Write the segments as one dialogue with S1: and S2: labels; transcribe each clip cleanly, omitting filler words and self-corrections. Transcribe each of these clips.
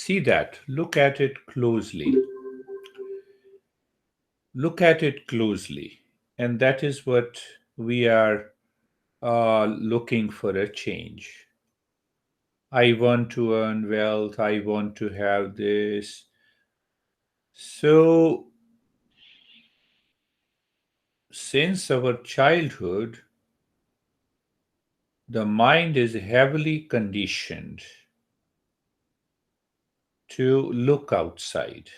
S1: See that. Look at it closely. Look at it closely. And that is what we are looking for a change. I want to earn wealth. I want to have this. So, since our childhood, the mind is heavily conditioned to look outside,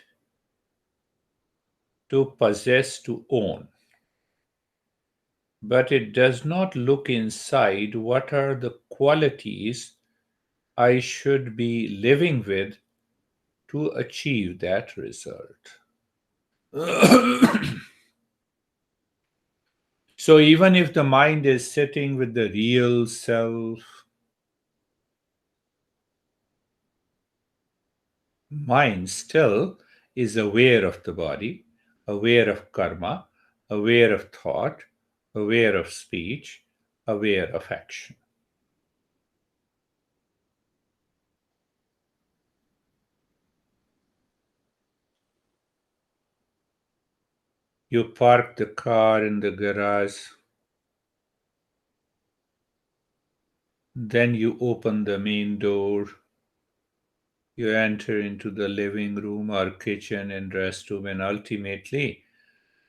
S1: to possess, to own. But it does not look inside what are the qualities I should be living with to achieve that result. So, even if the mind is sitting with the real self, mind still is aware of the body, aware of karma, aware of thought, aware of speech, aware of action. You park the car in the garage, then you open the main door, you enter into the living room or kitchen and restroom, and ultimately,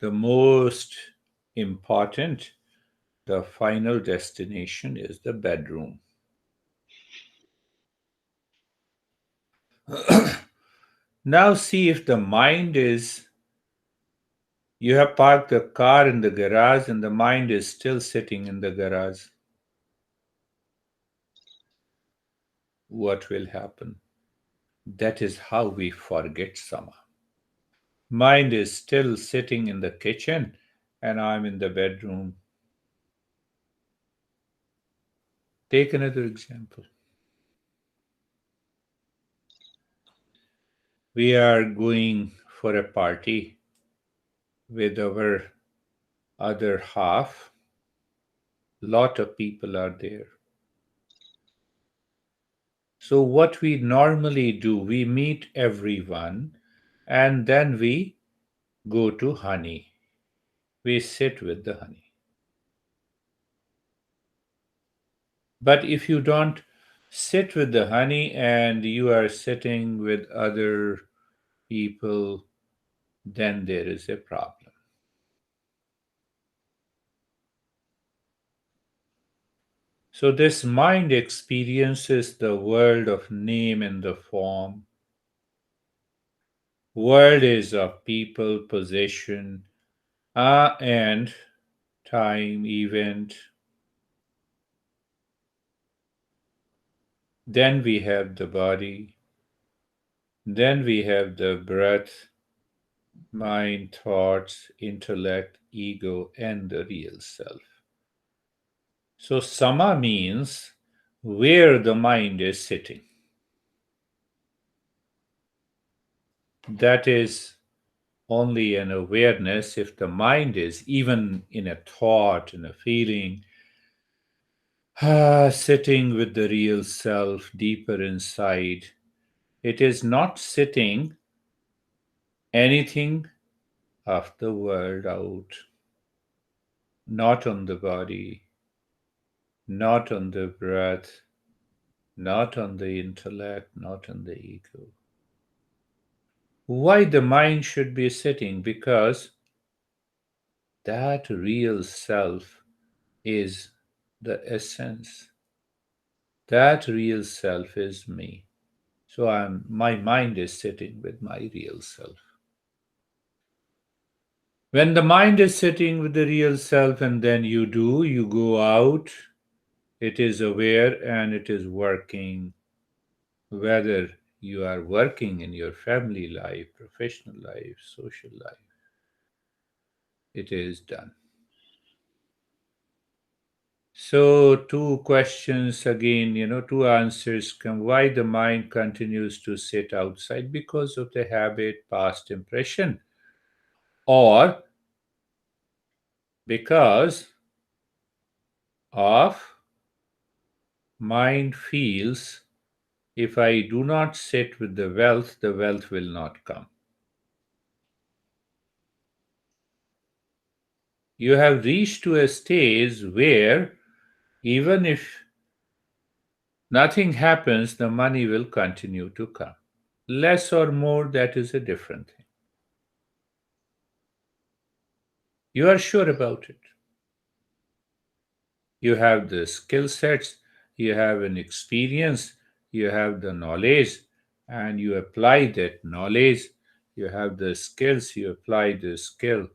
S1: the most important, the final destination is the bedroom. Now, see if the mind is, you have parked the car in the garage and the mind is still sitting in the garage. What will happen? That is how we forget Sama. Mind is still sitting in the kitchen and I'm in the bedroom. Take another example. We are going for a party with our other half. Lot of people are there. So, what we normally do, we meet everyone and then we go to honey. We sit with the honey. But if you don't sit with the honey and you are sitting with other people, then there is a problem. So, this mind experiences the world of name and the form. World is of people, possession, and time, event. Then we have the body. Then we have the breath, mind, thoughts, intellect, ego, and the real self. So, sama means where the mind is sitting. That is only an awareness if the mind is even in a thought, in a feeling, sitting with the real self deeper inside. It is not sitting anything of the world out, not on the body, not on the breath, not on the intellect, not on the ego. Why the mind should be sitting? Because that real self is the essence. That real self is me. So my mind is sitting with my real self. When the mind is sitting with the real self and then you go out, it is aware and it is working, whether you are working in your family life, professional life, social life, it is done. So, two questions again, two answers come. Why the mind continues to sit outside? Because of the habit, past impression, or because of mind feels If I do not sit with the wealth will not come. You have reached to a stage where even if nothing happens, the money will continue to come. Less or more, that is a different thing. You are sure about it. You have the skill sets, you have an experience, you have the knowledge, and you apply that knowledge. You have the skills, you apply the skill,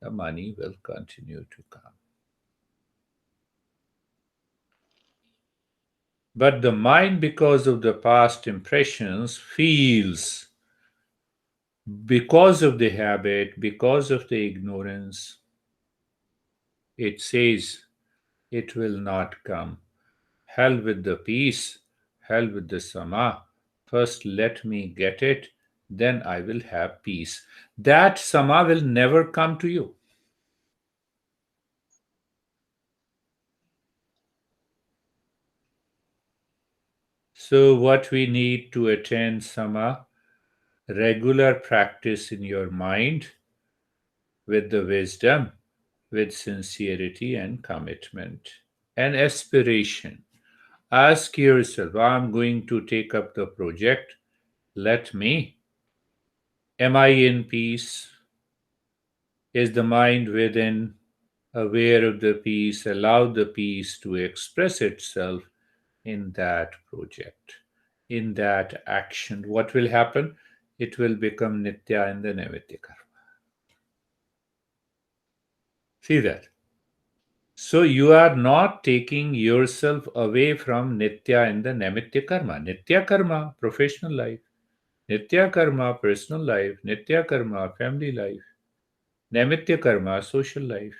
S1: the money will continue to come. But the mind, because of the past impressions, feels, because of the habit, because of the ignorance, it says it will not come. Hell with the peace, hell with the sama. First, let me get it, then I will have peace. That sama will never come to you. So, what we need to attain sama, regular practice in your mind with the wisdom, with sincerity and commitment and aspiration. Ask yourself, I'm going to take up the project. Let me. Am I in peace? Is the mind within aware of the peace? Allow the peace to express itself in that project, in that action. What will happen? It will become Nitya in the Naimitya karma. See that? So you are not taking yourself away from Nitya in the Naimitya karma. Nitya karma, professional life. Nitya karma, personal life. Nitya karma, family life. Naimitya karma, social life.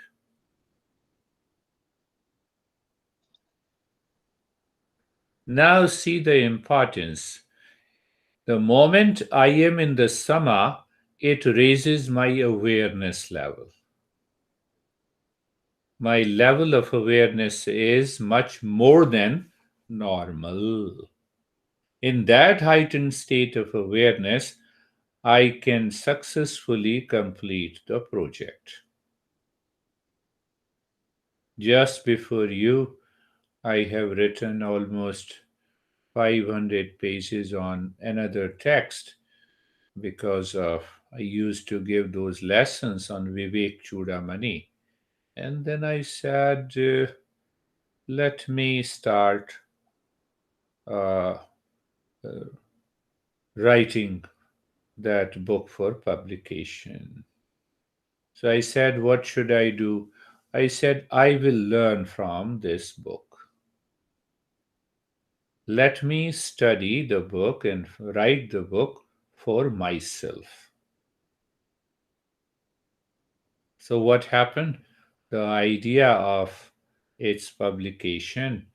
S1: Now see the importance. The moment I am in the sama, it raises my awareness level. My level of awareness is much more than normal. In that heightened state of awareness, I can successfully complete the project. Just before you, I have written almost 500 pages on another text because of I used to give those lessons on Vivek Chudamani. And then I said, let me start uh, uh, writing that book for publication. So I said, what should I do? I said, I will learn from this book. Let me study the book and write the book for myself. So, what happened? The idea of its publication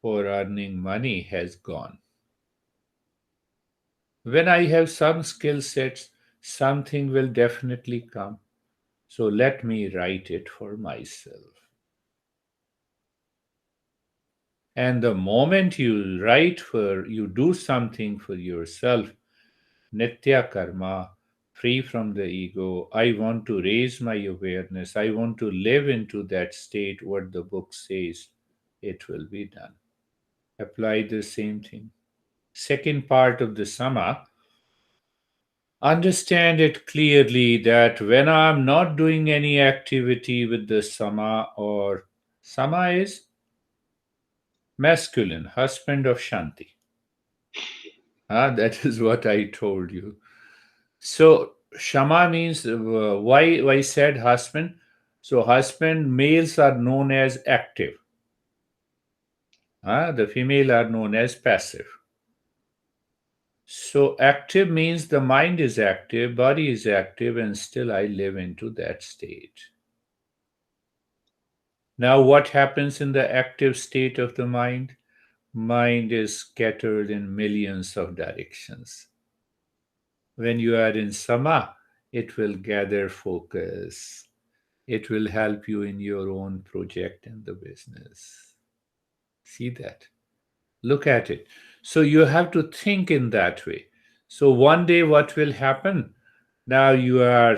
S1: for earning money has gone. When I have some skill sets, something will definitely come. So, let me write it for myself. And the moment you you do something for yourself, Nitya karma, free from the ego. I want to raise my awareness. I want to live into that state, what the book says. It will be done. Apply the same thing. Second part of the Sama, understand it clearly that when I'm not doing any activity with the Sama, or Sama is masculine, husband of Shanti. That is what I told you. So Shama means why said husband? So husband males are known as active. The female are known as passive. So active means the mind is active, body is active, and still I live into that state. Now what happens in the active state of the mind? Mind is scattered in millions of directions. When you are in sama, it will gather focus. It will help you in your own project and the business. See that? Look at it. So you have to think in that way. So one day, what will happen? Now you are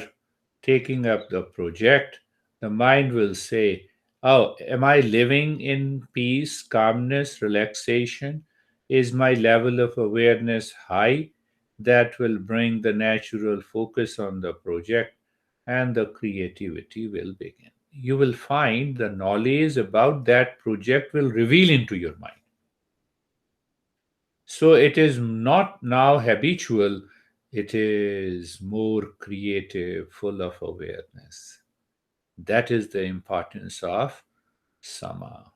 S1: taking up the project. The mind will say, "Oh, am I living in peace, calmness, relaxation? Is my level of awareness high?" That will bring the natural focus on the project, and the creativity will begin. You will find the knowledge about that project will reveal into your mind. So it is not now habitual, it is more creative, full of awareness. That is the importance of sama.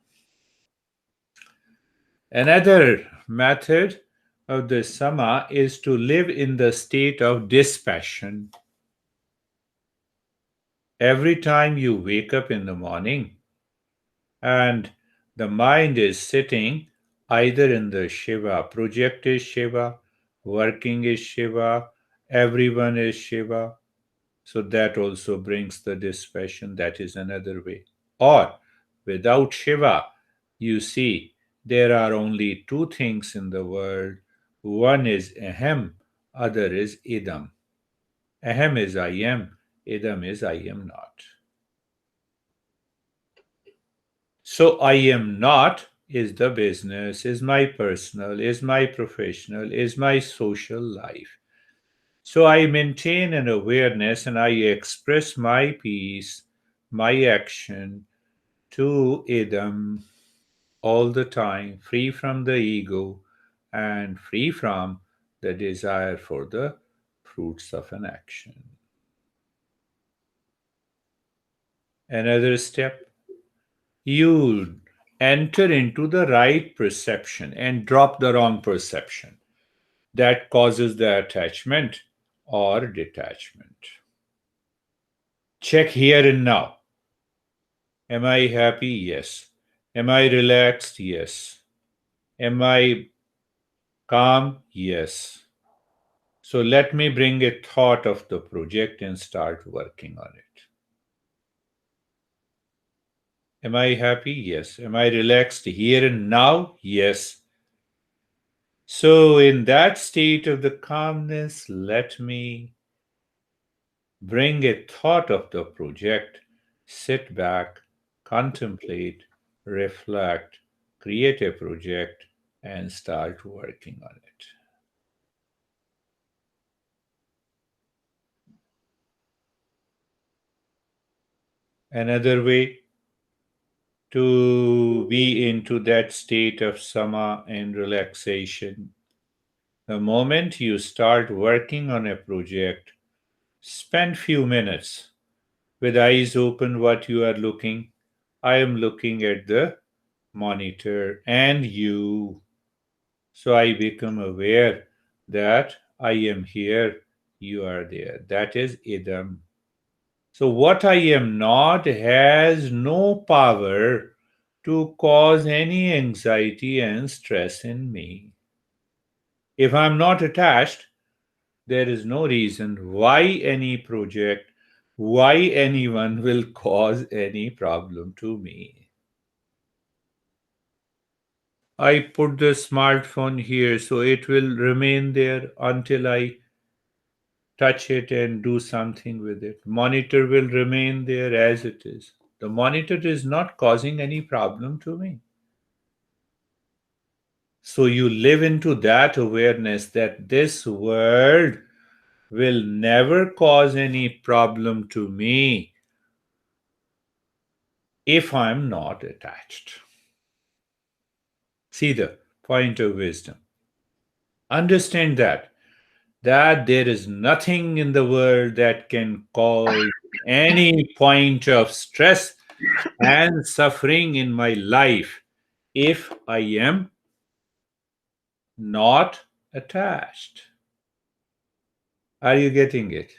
S1: Another method of the sama is to live in the state of dispassion. Every time you wake up in the morning and the mind is sitting either in the Shiva, project is Shiva, working is Shiva, everyone is Shiva. So that also brings the dispassion. That is another way. Or without Shiva, you see, there are only two things in the world. One is Ahem, other is Idam. Ahem is I am, Idam is I am not. So I am not is the business, is my personal, is my professional, is my social life. So I maintain an awareness and I express my peace, my action to Idam all the time, free from the ego and free from the desire for the fruits of an action. Another step, you enter into the right perception and drop the wrong perception that causes the attachment or detachment. Check here and now. Am I happy? Yes. Am I relaxed? Yes. Am I calm? Yes. So let me bring a thought of the project and start working on it. Am I happy? Yes. Am I relaxed here and now? Yes. So, in that state of the calmness, let me bring a thought of the project, sit back, contemplate, reflect, create a project, and start working on it. Another way to be into that state of sama and relaxation. The moment you start working on a project, spend few minutes with eyes open what you are looking. I am looking at the monitor and you. So I become aware that I am here, you are there. That is idam. So what I am not has no power to cause any anxiety and stress in me. If I'm not attached, there is no reason why any project, why anyone will cause any problem to me. I put the smartphone here so it will remain there until I touch it and do something with it. Monitor will remain there as it is. The monitor is not causing any problem to me. So you live into that awareness that this world will never cause any problem to me if I'm not attached. See the point of wisdom. Understand that there is nothing in the world that can cause any point of stress and suffering in my life if I am not attached. Are you getting it?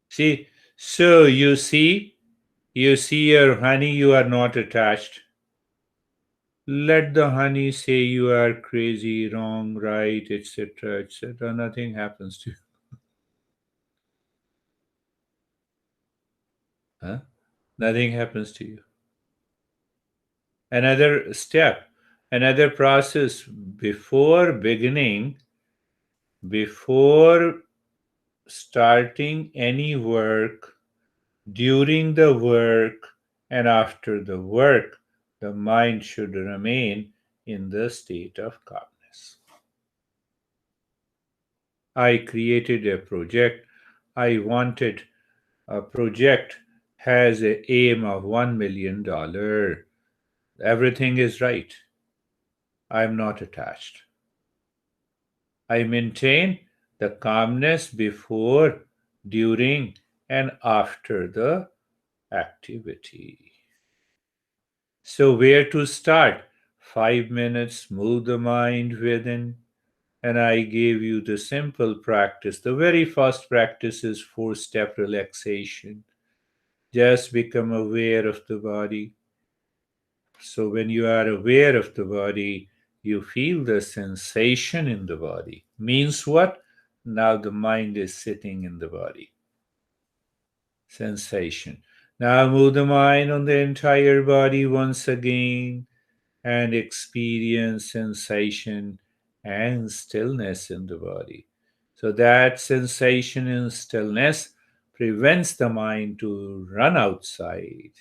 S1: See, so you see your honey, you are not attached. Let the honey say you are crazy, wrong, right, etc., etc. Nothing happens to you. Huh? Nothing happens to you. Another step, Another process before beginning, before starting any work, during the work, and after the work, the mind should remain in the state of calmness. I created a project. I wanted a project has a aim of $1 million. Everything is right. I'm not attached. I maintain the calmness before, during, and after the activity. So, where to start? 5 minutes, move the mind within. And I gave you the simple practice. The very first practice is 4 step relaxation. Just become aware of the body. So, when you are aware of the body, you feel the sensation in the body. Means what? Now the mind is sitting in the body. Sensation. Now move the mind on the entire body once again and experience sensation and stillness in the body. So that sensation and stillness prevents the mind to run outside,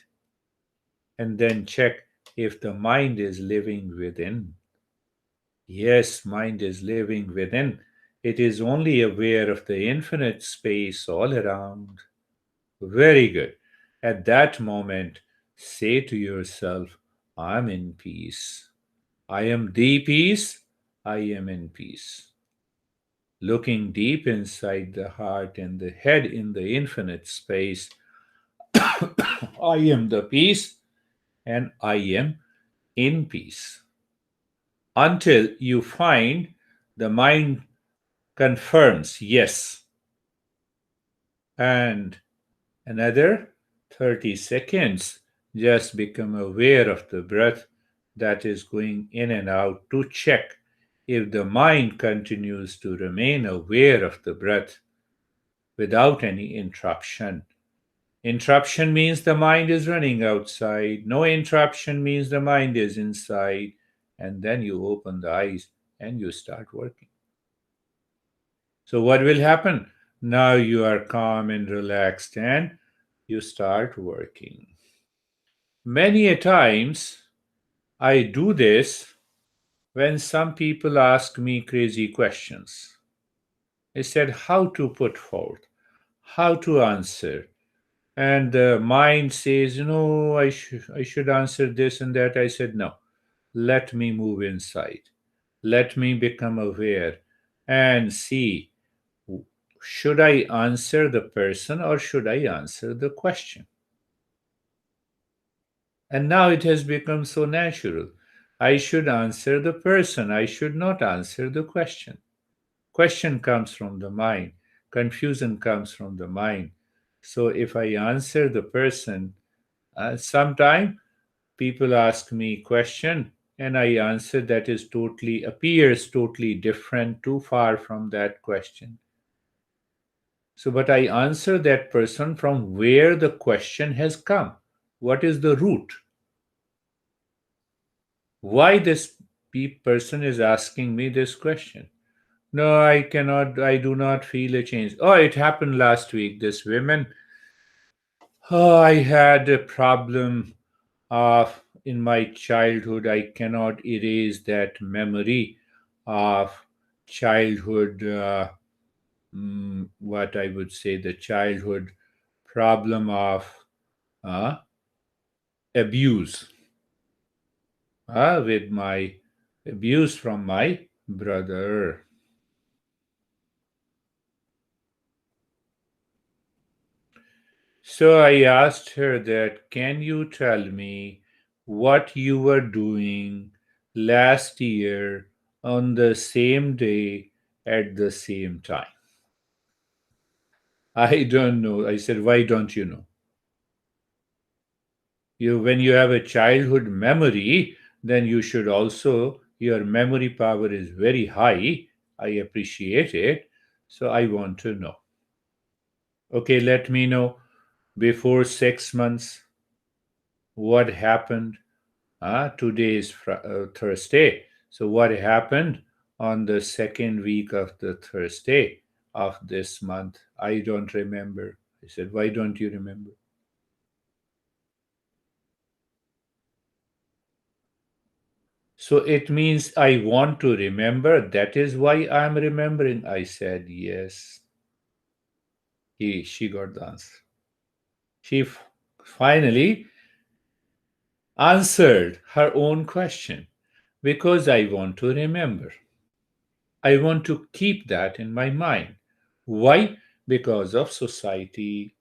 S1: and then check if the mind is living within. Yes, mind is living within. It is only aware of the infinite space all around. Very good. At that moment, say to yourself, I'm in peace. I am the peace. I am in peace. Looking deep inside the heart and the head in the infinite space, I am the peace and I am in peace. Until you find the mind confirms yes, and another 30 seconds, just become aware of the breath that is going in and out to check if the mind continues to remain aware of the breath without any interruption. Interruption means the mind is running outside. No interruption means the mind is inside. And then you open the eyes and you start working. So, what will happen? Now you are calm and relaxed and you start working. Many a times I do this when some people ask me crazy questions. They said how to put forth, how to answer. And the mind says, I should answer this and that. I said, no, let me move inside. Let me become aware and see, should I answer the person or should I answer the question? And now it has become so natural. I should answer the person. I should not answer the question. Question comes from the mind. Confusion comes from the mind. So if I answer the person, sometime people ask me question and I answer that is totally appears totally different, too far from that question. So, but I answer that person from where the question has come. What is the root? Why this person is asking me this question? No, I cannot, I do not feel a change. Oh, it happened last week. This woman, oh, I had a problem of in my childhood. I cannot erase that memory of childhood, what I would say, the childhood problem of uh, abuse, with my abuse from my brother. So I asked her that, can you tell me what you were doing last year on the same day at the same time? I don't know. I said, why don't you know? When you have a childhood memory, then you should also, your memory power is very high. I appreciate it. So I want to know. Okay, let me know before 6 months what happened. Today is Thursday. So what happened on the second week of the Thursday of this month? I don't remember. I said, why don't you remember? So it means I want to remember. That is why I'm remembering. I said, yes. She got the answer. She finally answered her own question because I want to remember. I want to keep that in my mind. Why? Because of society.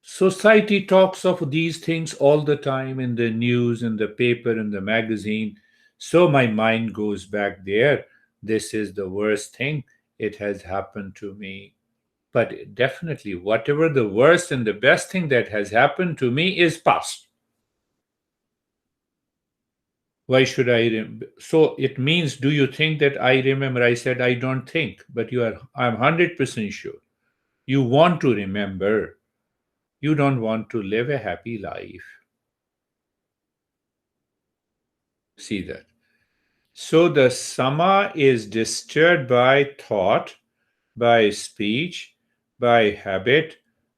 S1: Society talks of these things all the time in the news, in the paper, in the magazine. So my mind goes back there. This is the worst thing. It has happened to me. But definitely, whatever the worst and the best thing that has happened to me is past. Why should I? So it means, do you think that I remember? I said, I don't think, but I'm 100% sure. You want to remember. You don't want to live a happy life. See that. So the sama is disturbed by thought, by speech, by habit,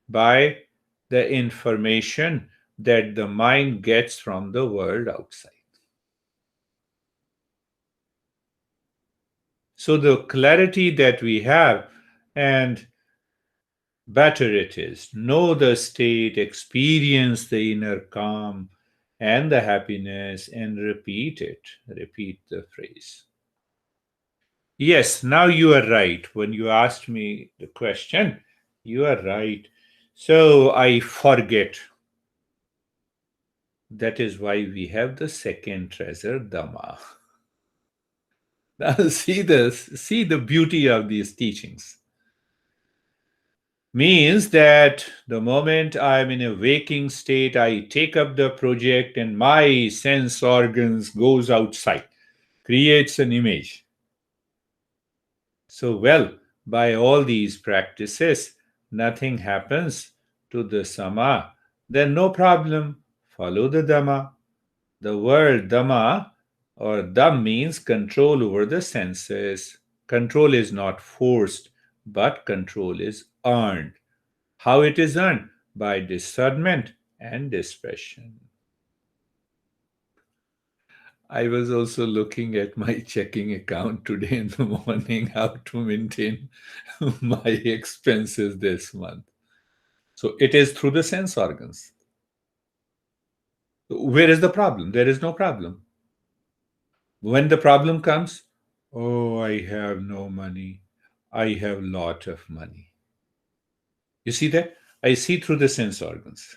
S1: by the information that the mind gets from the world outside. So the clarity that we have, and better it is. Know the state, experience the inner calm and the happiness, and repeat it. Repeat the phrase. Yes, now you are right. When you asked me the question, you are right. So I forget. That is why we have the second treasure, Dhamma. Now see this, see the beauty of these teachings. Means that the moment I'm in a waking state, I take up the project and my sense organs goes outside, creates an image. So, well, by all these practices, nothing happens to the sama, then no problem. Follow the dhamma. The word dhamma or dham means control over the senses. Control is not forced, but control is earned. How it is earned? By discernment and discretion. I was also looking at my checking account today in the morning, how to maintain my expenses this month. So it is through the sense organs. Where is the problem? There is no problem. When the problem comes, oh, I have no money. I have lot of money. You see that? I see through the sense organs.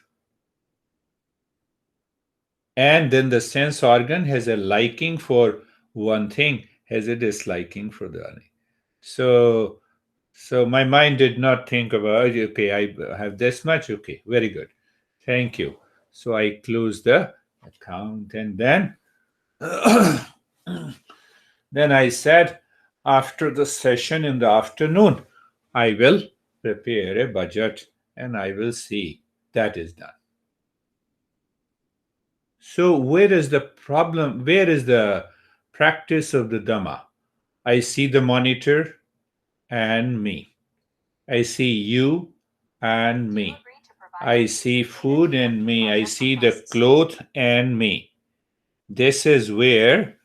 S1: And then the sense organ has a liking for one thing, has a disliking for the other. So my mind did not think about, okay, I have this much, okay, very good, thank you. So I closed the account, and then then I said, after the session in the afternoon, I will prepare a budget and I will see that is done. So, where is the problem? Where is the practice of the Dhamma? I see the monitor and me. I see you and me. I see food and me. I see the cloth and me. This is where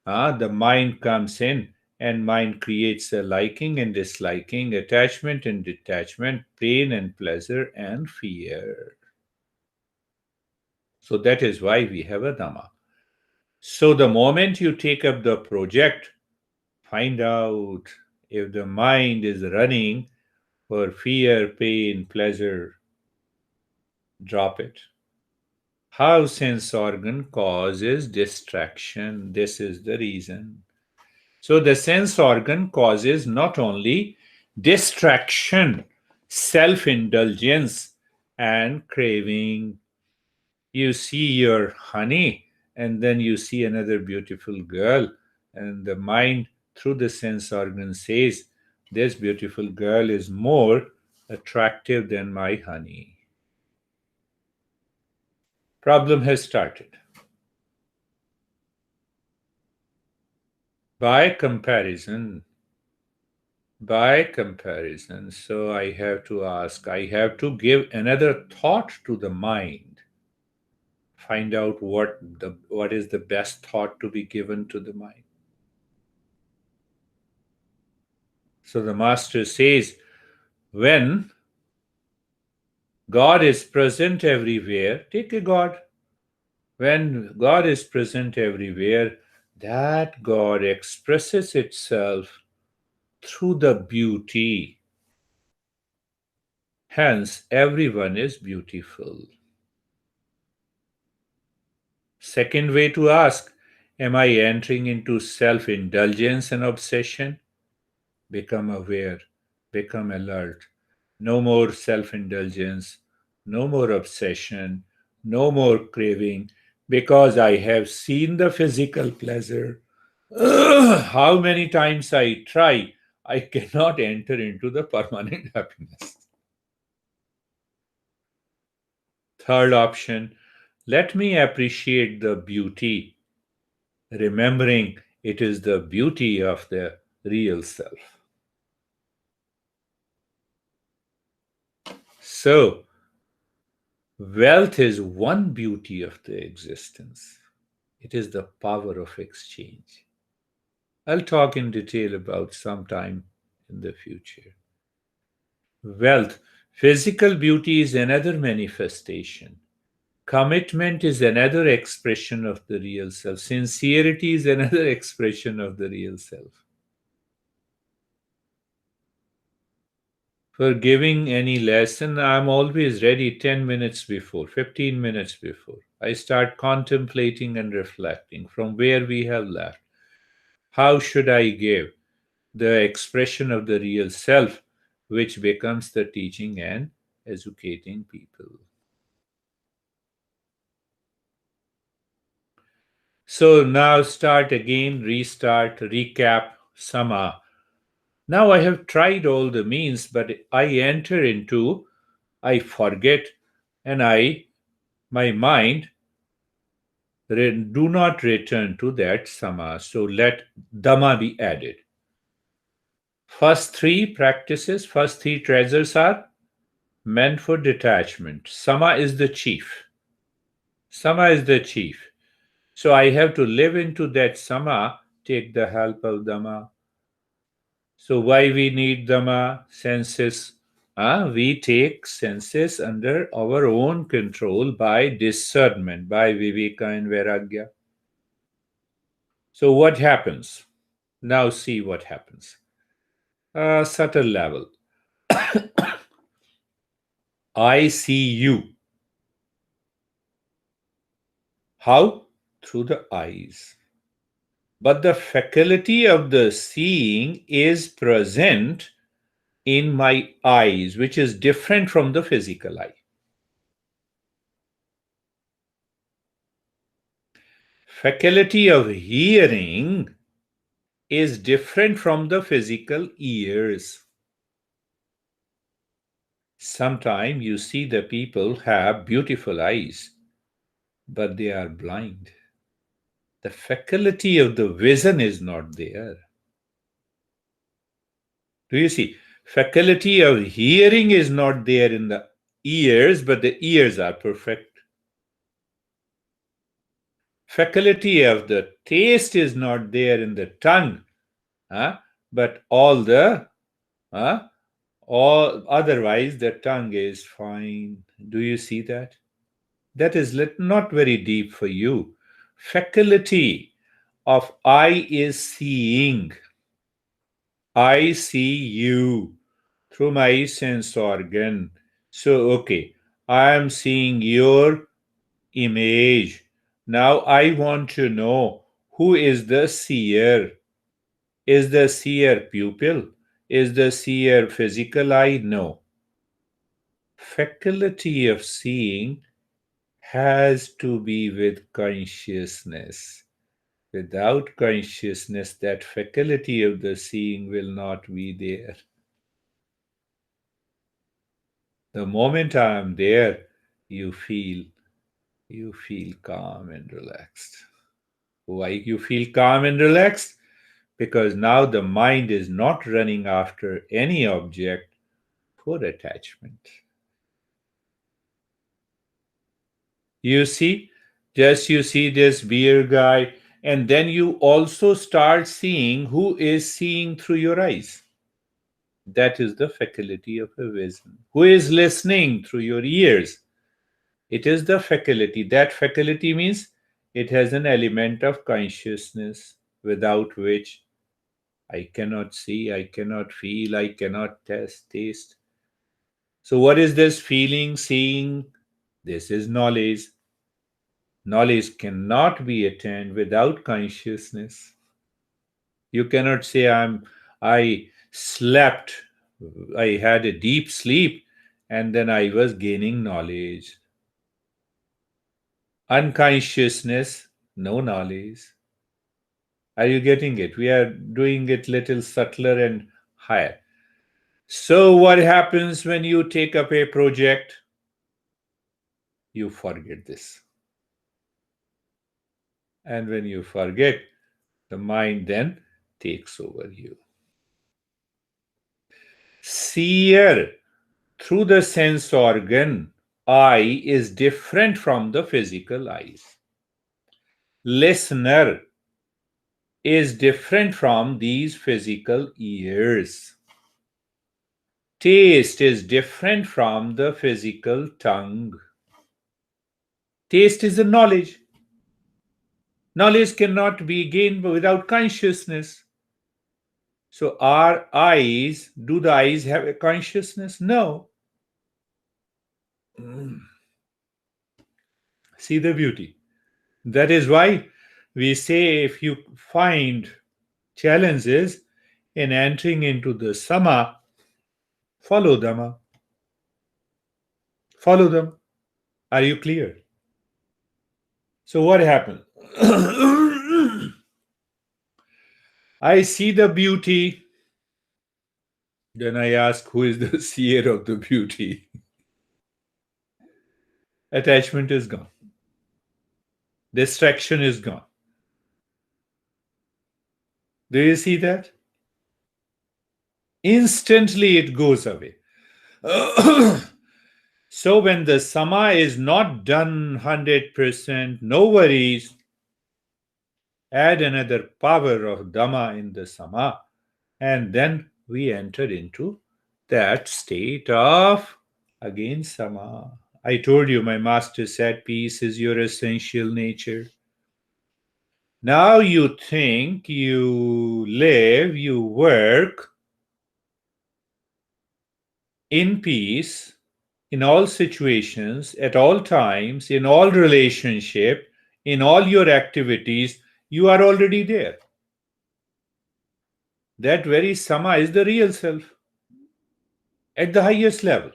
S1: the mind comes in, and mind creates a liking and disliking, attachment and detachment, pain and pleasure, and fear. So that is why we have a Dhamma. So the moment you take up the project, find out if the mind is running for fear, pain, pleasure, drop it. How sense organ causes distraction. This is the reason. So the sense organ causes not only distraction, self indulgence, and craving. You see your honey, and then you see another beautiful girl, and the mind, through the sense organ, says, this beautiful girl is more attractive than my honey. Problem has started. By comparison, by comparison, so I have to ask, I have to give another thought to the mind, find out what is the best thought to be given to the mind. So the master says, when God is present everywhere, take a God. When God is present everywhere, that God expresses itself through the beauty. Hence, everyone is beautiful. Second way to ask, am I entering into self indulgence and obsession? Become aware, become alert. No more self indulgence, no more obsession, no more craving, because I have seen the physical pleasure. How many times I try, I cannot enter into the permanent happiness. Third option, let me appreciate the beauty, remembering it is the beauty of the real self. So, wealth is one beauty of the existence. It is the power of exchange. I'll talk in detail about sometime in the future. Wealth, physical beauty is another manifestation. Commitment is another expression of the real self. Sincerity is another expression of the real self. For giving any lesson, I'm always ready 10 minutes before, 15 minutes before. I start contemplating and reflecting from where we have left. How should I give? The expression of the real self, which becomes the teaching and educating people. So now start again, restart, recap, sama. Now I have tried all the means, but I enter into, I forget, and my mind do not return to that sama. So let dhamma be added. First three practices, first three treasures are meant for detachment. Sama is the chief. Sama is the chief. So I have to live into that sama, take the help of dhamma. So why we need dhamma? Senses. We take senses under our own control by discernment, by viveka and vairagya. So what happens? Now see what happens. Subtle level. I see you. How? Through the eyes. But the faculty of the seeing is present in my eyes, which is different from the physical eye. Faculty of hearing is different from the physical ears. Sometimes you see the people have beautiful eyes, but they are blind. The faculty of the vision is not there. Do you see? Faculty of hearing is not there in the ears, but the ears are perfect. Faculty of the taste is not there in the tongue, but uh, all otherwise the tongue is fine. Do you see that? That is not very deep for you. Faculty of eye is seeing. I see you through my sense organ. So, okay, I am seeing your image. Now I want to know who is the seer. Is the seer pupil? Is the seer physical eye? No. Faculty of seeing has to be with consciousness. Without consciousness, that faculty of the seeing will not be there. The moment I am there, you feel you feel calm and relaxed. Why you feel calm and relaxed? because now the mind is not running after any object for attachment. You see, just you see this beer guy, and then you also start seeing who is seeing through your eyes. That is the faculty of a vision. Who is listening through your ears? It is the faculty. That faculty means it has an element of consciousness without which I cannot see, I cannot feel, I cannot taste. So, what is this feeling, seeing? This is knowledge. Knowledge cannot be attained without consciousness. You cannot say I slept, I had a deep sleep, and then I was gaining knowledge. Unconsciousness, no knowledge. Are you getting it? We are doing it little subtler and higher. So what happens when you take up a project? You forget this. And when you forget, the mind then takes over you. Seer through the sense organ, eye is different from the physical eyes. Listener is different from these physical ears. Taste is different from the physical tongue. Taste is a knowledge. Knowledge cannot be gained without consciousness. So, our eyes, do the eyes have a consciousness? No. See the beauty. That is why we say if you find challenges in entering into the sama, follow them. Follow them. Are you clear? So, what happened? I see the beauty. Then I ask, who is the seer of the beauty? Attachment is gone. Distraction is gone. Do you see that? Instantly it goes away. So when the sama is not done 100%, no worries. Add another power of dhamma in the sama, and then we enter into that state of again sama. I told you, my master said, peace is your essential nature. Now you think, you live, you work in peace in all situations, at all times, in all relationship, in all your activities, you are already there. That very sama is the real self at the highest level.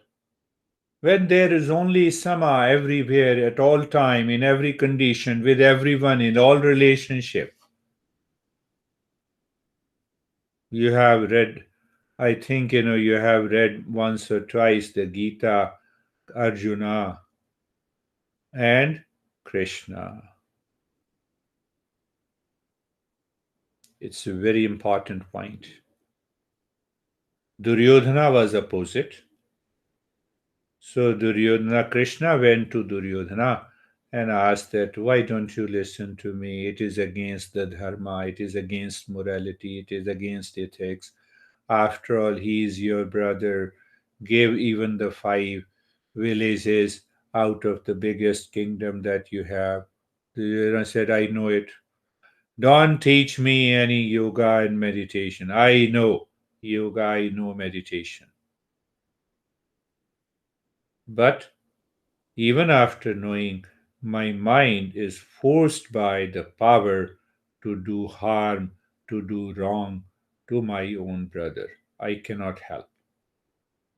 S1: When there is only sama everywhere, at all time, in every condition, with everyone, in all relationship. You have read, I think, you have read once or twice the Gita, Arjuna, and Krishna. It's a very important point. Duryodhana was opposite. So Duryodhana, Krishna went to Duryodhana and asked that, why don't you listen to me? It is against the dharma, it is against morality, it is against ethics. After all, he is your brother. Give even the 5 villages out of the biggest kingdom that you have. Duryodhana said, I know it. Don't teach me any yoga and meditation. I know yoga, I know meditation. But even after knowing, my mind is forced by the power to do harm, to do wrong to my own brother. I cannot help.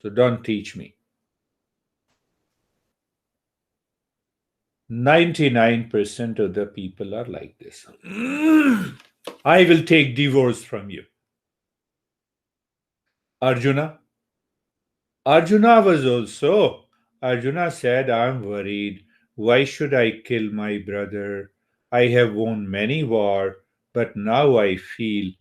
S1: So don't teach me. 99% of the people are like this. I will take divorce from you. Arjuna. Arjuna was also. Arjuna said, I'm worried. Why should I kill my brother? I have won many wars, but now I feel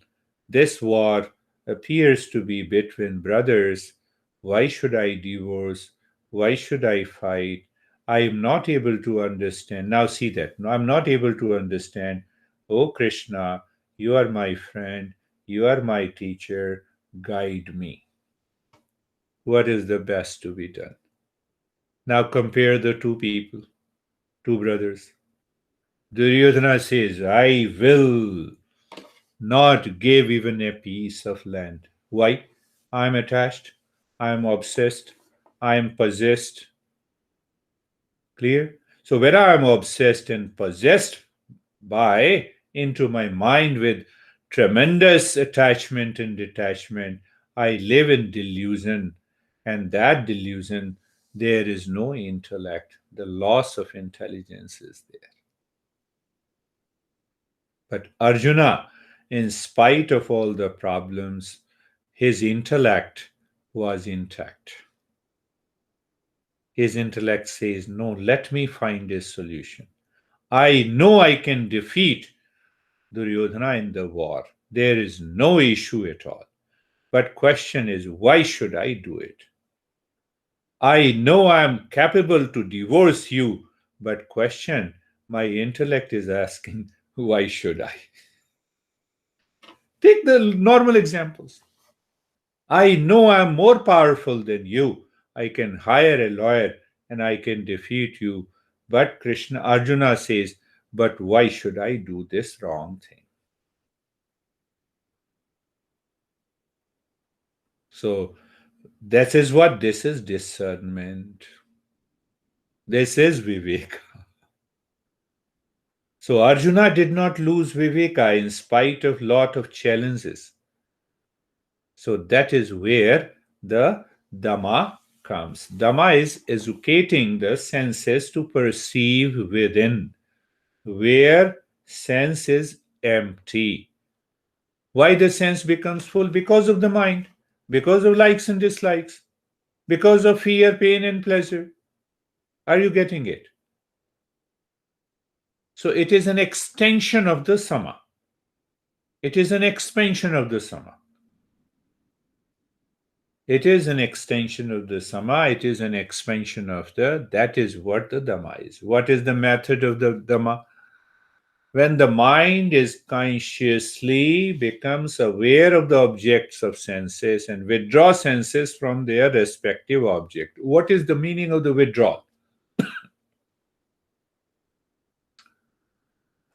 S1: This war appears to be between brothers. Why should I divorce? Why should I fight? I am not able to understand. Now, see that. No, I'm not able to understand. Oh, Krishna, you are my friend. You are my teacher. Guide me. What is the best to be done? Now, compare the two people, two brothers. Duryodhana says, I will not give even a piece of land. Why? I am attached, I am obsessed, I am possessed. Clear? So, when I am obsessed and possessed by into my mind with tremendous attachment and detachment, I live in delusion, and that delusion, there is no intellect. The loss of intelligence is there. But Arjuna, in spite of all the problems, his intellect was intact. His intellect says, no, let me find a solution. I know I can defeat Duryodhana in the war. There is no issue at all. But question is, why should I do it? I know I am capable to divorce you, but question, my intellect is asking, why should I? Take the normal examples. I know I am more powerful than you. I can hire a lawyer and I can defeat you. But Krishna Arjuna says, but why should I do this wrong thing? So that is what this is discernment. This is Viveka. So Arjuna did not lose Viveka in spite of lot of challenges. So that is where the Dhamma comes. Dhamma is educating the senses to perceive within, where sense is empty. Why the sense becomes full? Because of the mind, because of likes and dislikes, because of fear, pain, and pleasure. Are you getting it? So it is an extension of the Sama. It is an expansion of the Sama. It is an extension of the Sama. It is an expansion of that is what the Dhamma is. What is the method of the Dhamma? When the mind is consciously becomes aware of the objects of senses and withdraw senses from their respective object. What is the meaning of the withdrawal?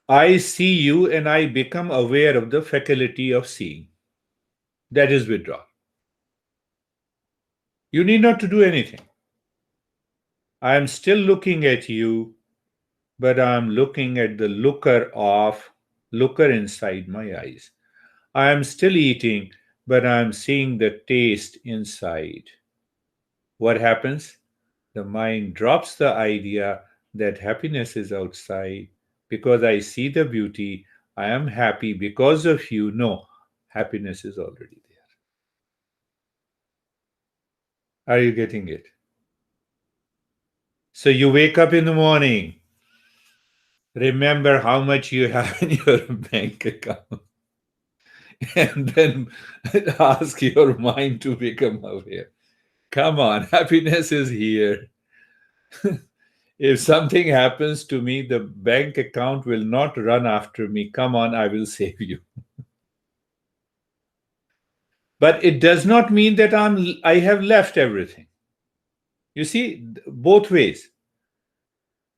S1: I see you and I become aware of the faculty of seeing. That is withdrawal. You need not to do anything. I am still looking at you, but I am looking at the looker inside my eyes. I am still eating, but I am seeing the taste inside. What happens? The mind drops the idea that happiness is outside. Because I see the beauty, I am happy because of you. No, happiness is already there. Are you getting it? So you wake up in the morning, remember how much you have in your bank account, and then ask your mind to become aware. Come on, happiness is here. If something happens to me, the bank account will not run after me. Come on, I will save you. But it does not mean that I have left everything. You see, both ways.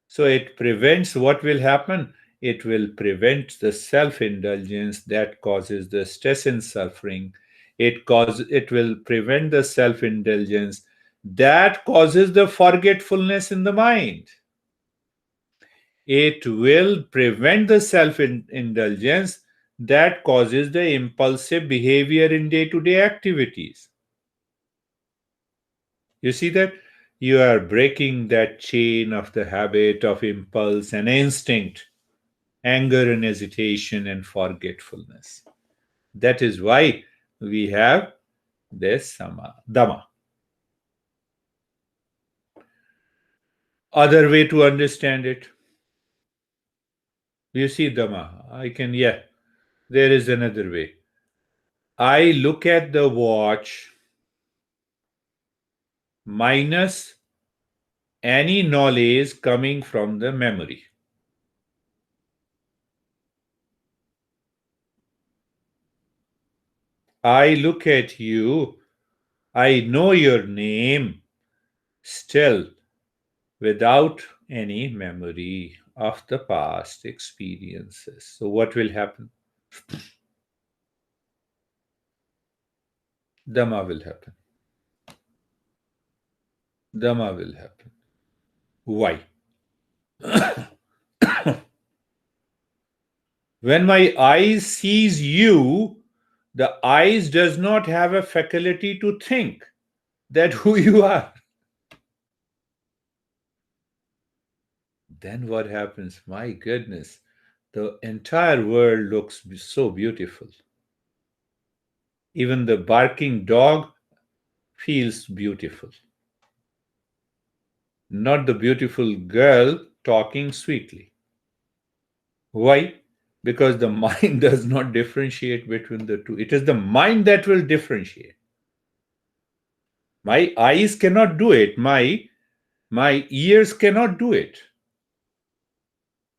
S1: So it prevents what will happen. It will prevent the self-indulgence that causes the stress and suffering. It will prevent the self-indulgence that causes the forgetfulness in the mind. It will prevent the self-indulgence that causes the impulsive behavior in day-to-day activities. You see that? You are breaking that chain of the habit of impulse and instinct, anger and hesitation and forgetfulness. That is why we have this Dhamma. Other way to understand it. You see Dhamma. Yeah, there is another way. I look at the watch minus any knowledge coming from the memory. I look at you, I know your name still without any memory of the past experiences. So, what will happen? Dhamma will happen. Dhamma will happen. Why? When my eyes sees you, the eyes does not have a faculty to think that who you are. Then what happens? My goodness, the entire world looks so beautiful. Even the barking dog feels beautiful, not the beautiful girl talking sweetly. Why? Because the mind does not differentiate between the two. It is the mind that will differentiate. My eyes cannot do it. My ears cannot do it.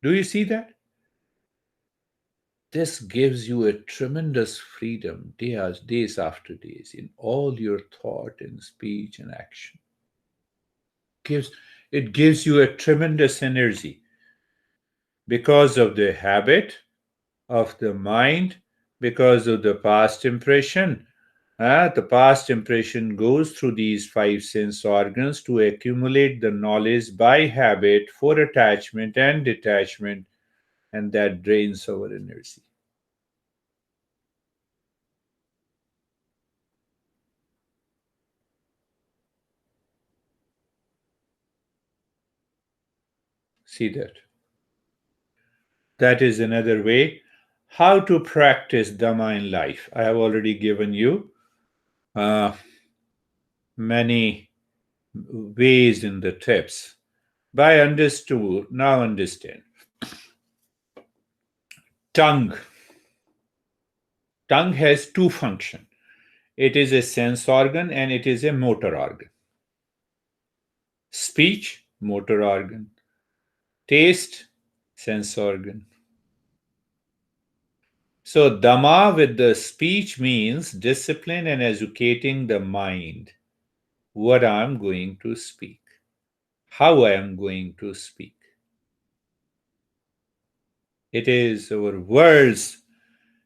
S1: Do you see that? This gives you a tremendous freedom days after days in all your thought and speech and action. Gives it gives you a tremendous energy because of the habit of the mind, because of the past impression. The past impression goes through these five sense organs to accumulate the knowledge by habit for attachment and detachment, and that drains our energy. See that? That is another way how to practice Dhamma in life. I have already given you uh, many ways in the tips. By understood, now understand. Tongue. Tongue has two functions. It is a sense organ and it is a motor organ. Speech, motor organ. Taste, sense organ. So, Dhamma with the speech means discipline and educating the mind. What I am going to speak, how I am going to speak. It is our words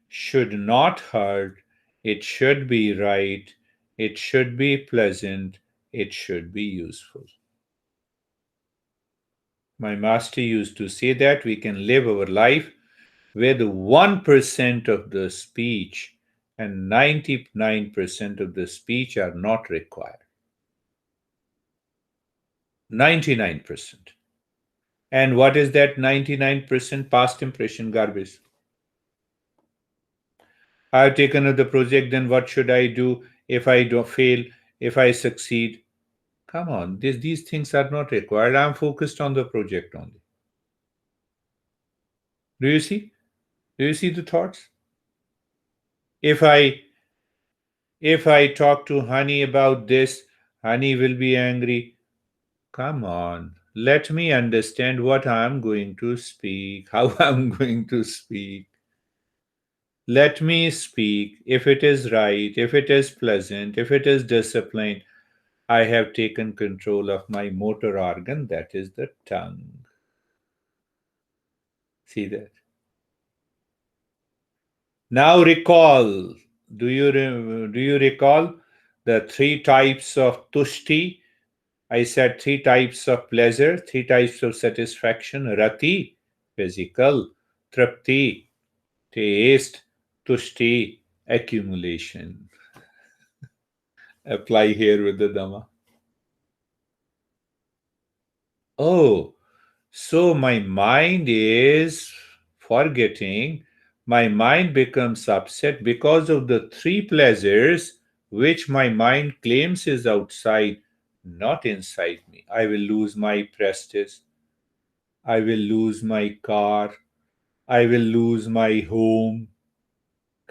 S1: should not hurt, it should be right, it should be pleasant, it should be useful. My master used to say that we can live our life with 1% of the speech and 99% of the speech are not required. 99%. And what is that 99% past impression garbage? I have taken up the project, then what should I do if I don't fail, if I succeed? Come on, these things are not required. I'm focused on the project only. Do you see? Do you see the thoughts? If I if I talk to Honey about this, Honey will be angry. Come on, let me understand what I'm going to speak, how I'm going to speak. Let me speak. If it is right, if it is pleasant, if it is disciplined, I have taken control of my motor organ, that is the tongue. See that? Now recall. Do you recall the three types of tushti? I said three types of pleasure, three types of satisfaction. Rati, physical. Trapti, taste. Tushti, accumulation. Apply here with the Dhamma. Oh, so my mind is forgetting. My mind becomes upset because of the three pleasures which my mind claims is outside, not inside me. I will lose my prestige. I will lose my car. I will lose my home.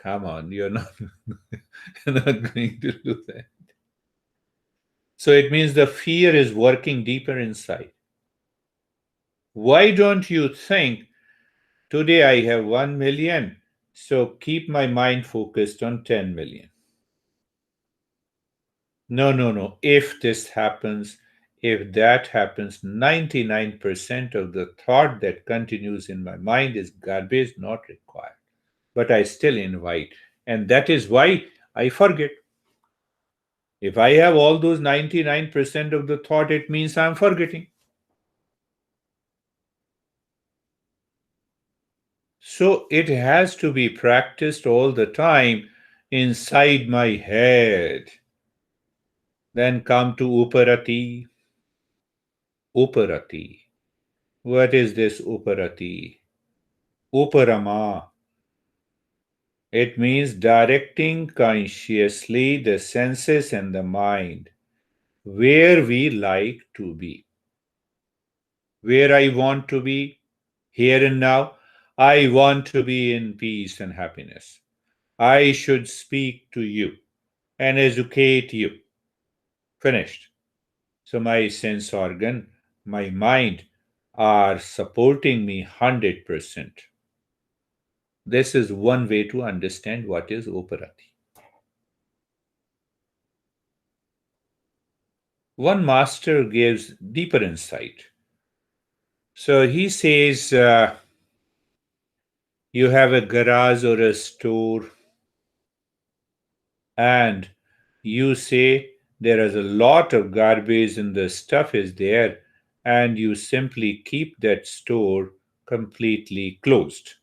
S1: Come on, you're not, you're not going to do that. So it means the fear is working deeper inside. Why don't you think today I have 1 million, so keep my mind focused on 10 million? No, no, no. If this happens, if that happens, 99% of the thought that continues in my mind is garbage, not required. But I still invite. And that is why I forget. If I have all those 99% of the thought, it means I'm forgetting. So it has to be practiced all the time inside my head. Then come to Uparati. Uparati. What is this Uparati? Uparama. It means directing consciously the senses and the mind where we like to be. Where I want to be, here and now, I want to be in peace and happiness. I should speak to you and educate you. Finished. So my sense organ, my mind are supporting me 100%. This is one way to understand what is operati. One master gives deeper insight. So he says, you have a garage or a store, and you say there is a lot of garbage and the stuff is there, and you simply keep that store completely closed.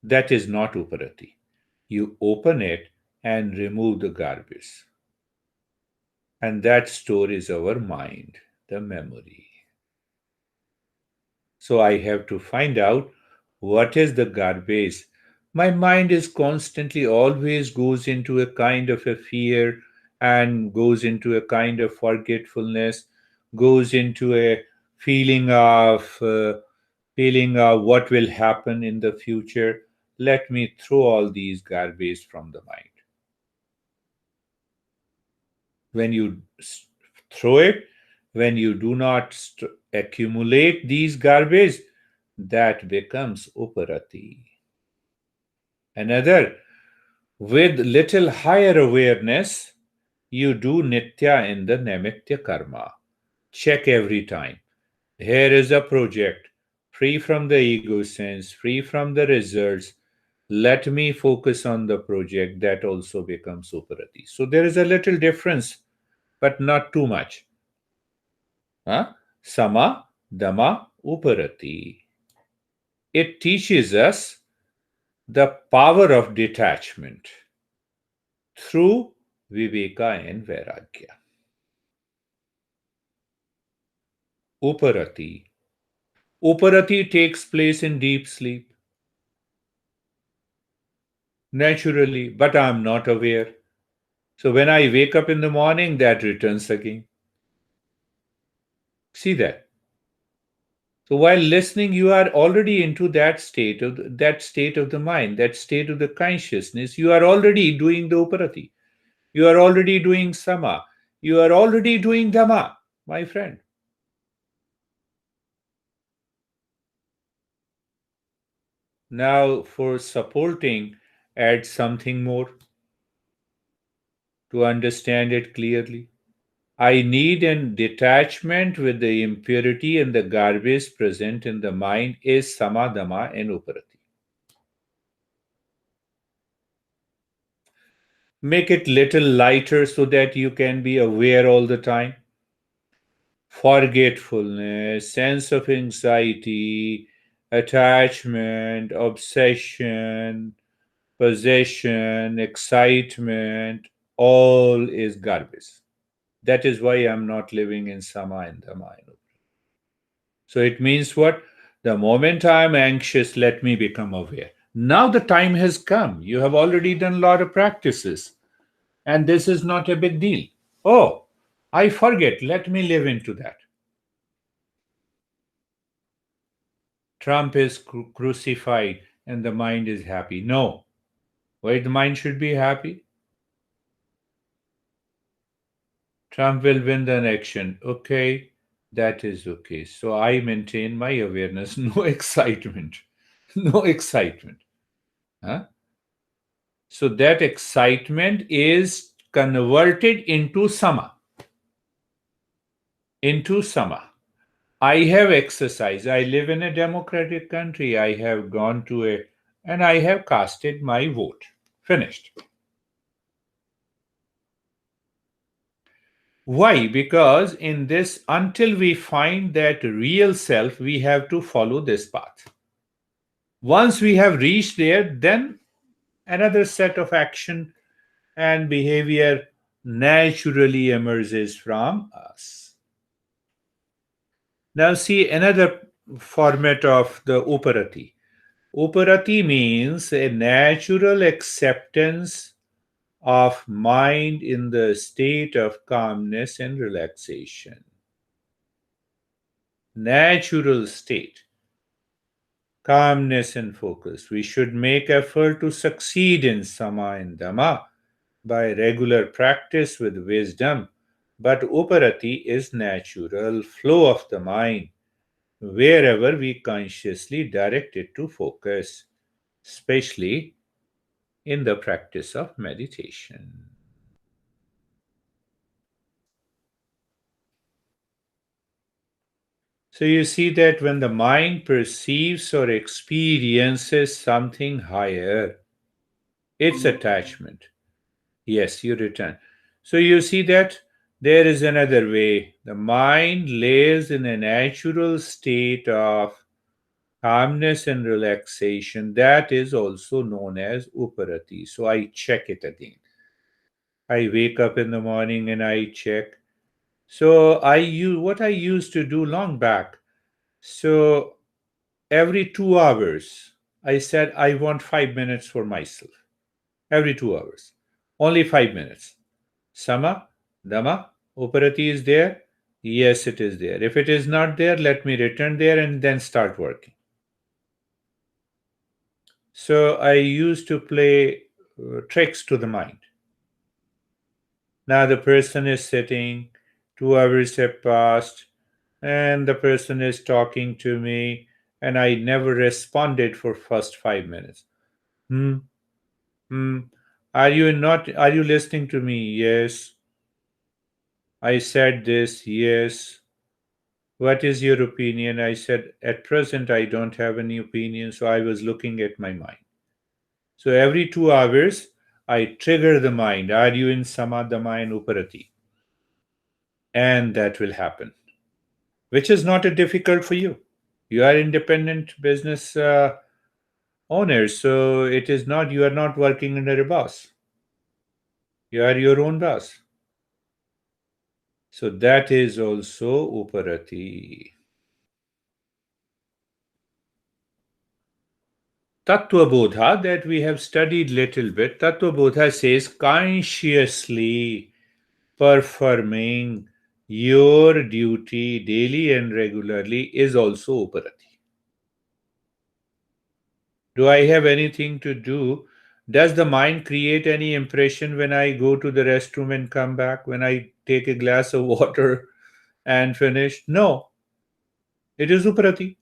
S1: That is not uparati. You open it and remove the garbage. And that store is our mind, the memory. So I have to find out what is the garbage. My mind is constantly always goes into a kind of a fear and goes into a kind of forgetfulness, goes into a feeling of what will happen in the future. Let me throw all these garbage from the mind. When you throw it, when you do not accumulate these garbage, that becomes uparati. Another, with little higher awareness, you do nitya in the namitya karma. Check every time. Here is a project, free from the ego sense, free from the results. Let me focus on the project. That also becomes uparati. So there is a little difference, but not too much. Huh? Sama, Dama, Uparati. It teaches us the power of detachment through Viveka and Vairagya. Uparati. Uparati takes place in deep sleep, naturally, but I am not aware. So when I wake up in the morning, that returns again. See that? So while listening, you are already into that state of the mind, that state of the consciousness. You are already doing the uparati. You are already doing sama. You are already doing dhamma, my friend. Now, for supporting, add something more to understand it clearly. I need an detachment with the impurity and the garbage present in the mind is samadama and uparati. Make it little lighter so that you can be aware all the time. Forgetfulness, sense of anxiety, attachment, obsession, possession, excitement, all is garbage. That is why I'm not living in Sama and Dhamma. So it means what? The moment I'm anxious, let me become aware. Now the time has come. You have already done a lot of practices, and this is not a big deal. Oh, I forget. Let me live into that. Trump is crucified, and the mind is happy. No. Why the mind should be happy? Trump will win the election. Okay, that is okay. So I maintain my awareness. No excitement. No excitement. Huh? So that excitement is converted into sama. Into sama. I have exercised. I live in a democratic country. I have gone to a and I have casted my vote. Finished. Why? Because in this, until we find that real self, we have to follow this path. Once we have reached there, then another set of action and behavior naturally emerges from us. Now, see another format of the operati. Operati means a natural acceptance of mind in the state of calmness and relaxation. Natural state, calmness and focus. We should make effort to succeed in sama and dhamma by regular practice with wisdom. But operati is natural flow of the mind wherever we consciously direct it to focus, especially in the practice of meditation. So you see that when the mind perceives or experiences something higher, its attachment. Yes, you return. So you see that there is another way. The mind lays in a natural state of calmness and relaxation. That is also known as uparati. So I check it again. I wake up in the morning and I check. So I use what I used to do long back. So every 2 hours, I said I want 5 minutes for myself. Every 2 hours, only 5 minutes. Sama, Dama, Uparati is there? Yes, it is there. If it is not there, let me return there and then start working. So I used to play tricks to the mind. Now the person is sitting, 2 hours have passed, and the person is talking to me, and I never responded for first 5 minutes. Hmm, hmm. Are you listening to me? Yes. I said this, yes. What is your opinion? I said, at present, I don't have any opinion, so I was looking at my mind. So every 2 hours, I trigger the mind. Are you in Samadama and Uparati? And that will happen, which is not a difficult for you. You are independent business owners, so it is not, you are not working under a boss. You are your own boss. So that is also Uparati. Tattva Bodha that we have studied little bit, Tattva Bodha says consciously performing your duty daily and regularly is also Uparati. Do I have anything to do? Does the mind create any impression when I go to the restroom and come back, when I take a glass of water and finish? No, it is Uparati.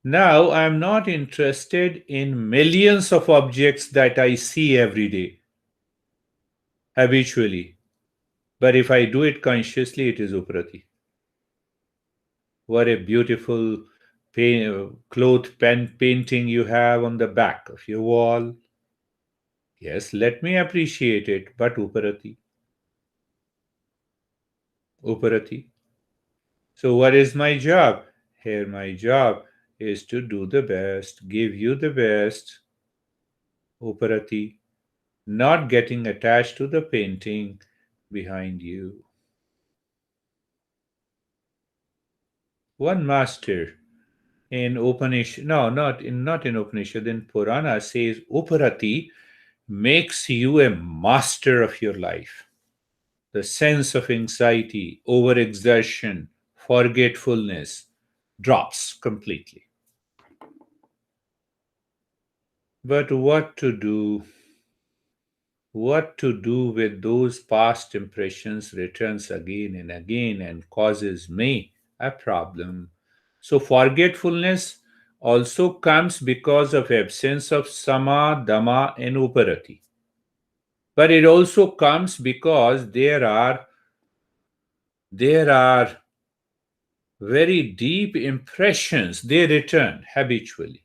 S1: Now I am not interested in millions of objects that I see every day habitually. But if I do it consciously, it is Uprati. What a beautiful cloth pen painting you have on the back of your wall. Yes, let me appreciate it, but Uparati. Uparati. So, what is my job? Here, my job is to do the best, give you the best. Uparati. Not getting attached to the painting behind you. One master in Upanishad, no, not in Upanishad, in Purana says Uparati makes you a master of your life. The sense of anxiety, overexertion, forgetfulness drops completely. But what to do with those past impressions returns again and again and causes me a problem. So forgetfulness also comes because of absence of sama, dhamma, and uparati. But it also comes because there are very deep impressions. They return habitually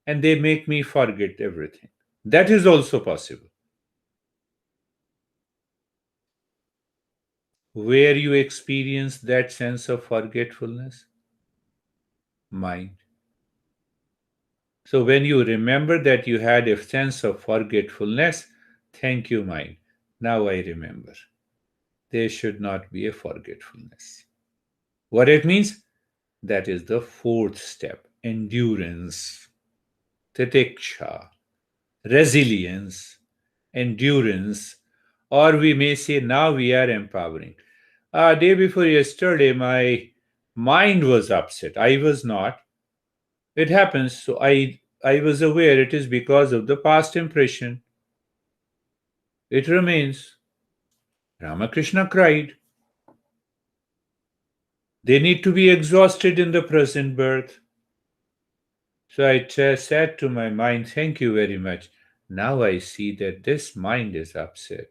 S1: and they make me forget everything. That is also possible. Where you experience that sense of forgetfulness? Mind. So when you remember that you had a sense of forgetfulness, thank you, mind. Now I remember. There should not be a forgetfulness. What it means? That is the fourth step, endurance, titiksha, resilience, endurance, or we may say now we are empowering. Day before yesterday, my mind was upset. I was not. It happens. So I was aware it is because of the past impression. It remains. Ramakrishna cried. They need to be exhausted in the present birth. So I said to my mind, thank you very much. Now I see that this mind is upset.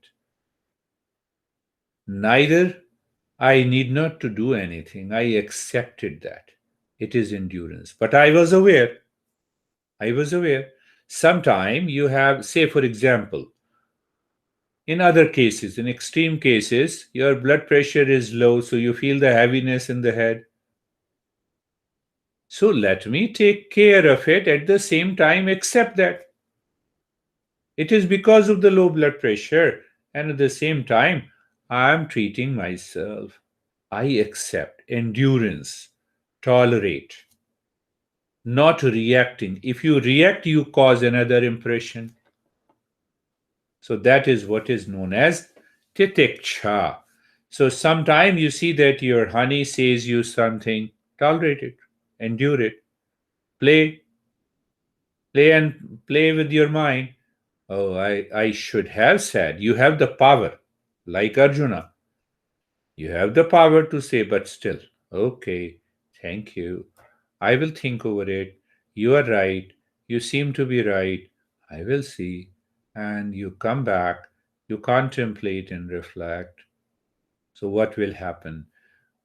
S1: Neither I need not to do anything. I accepted that. It is endurance. But I was aware. I was aware. Sometime you have, say, for example, in other cases, in extreme cases, your blood pressure is low, so you feel the heaviness in the head. So let me take care of it at the same time, accept that it is because of the low blood pressure, and at the same time, I am treating myself. I accept endurance, tolerate, not reacting. If you react, you cause another impression. So that is what is known as titiksha. So sometime you see that your honey says you something, tolerate it, endure it, play, play with your mind. Oh, I should have said. You have the power, like Arjuna. You have the power to say, but still, okay, thank you. I will think over it. You are right. You seem to be right. I will see. And you come back, you contemplate and reflect. So, what will happen?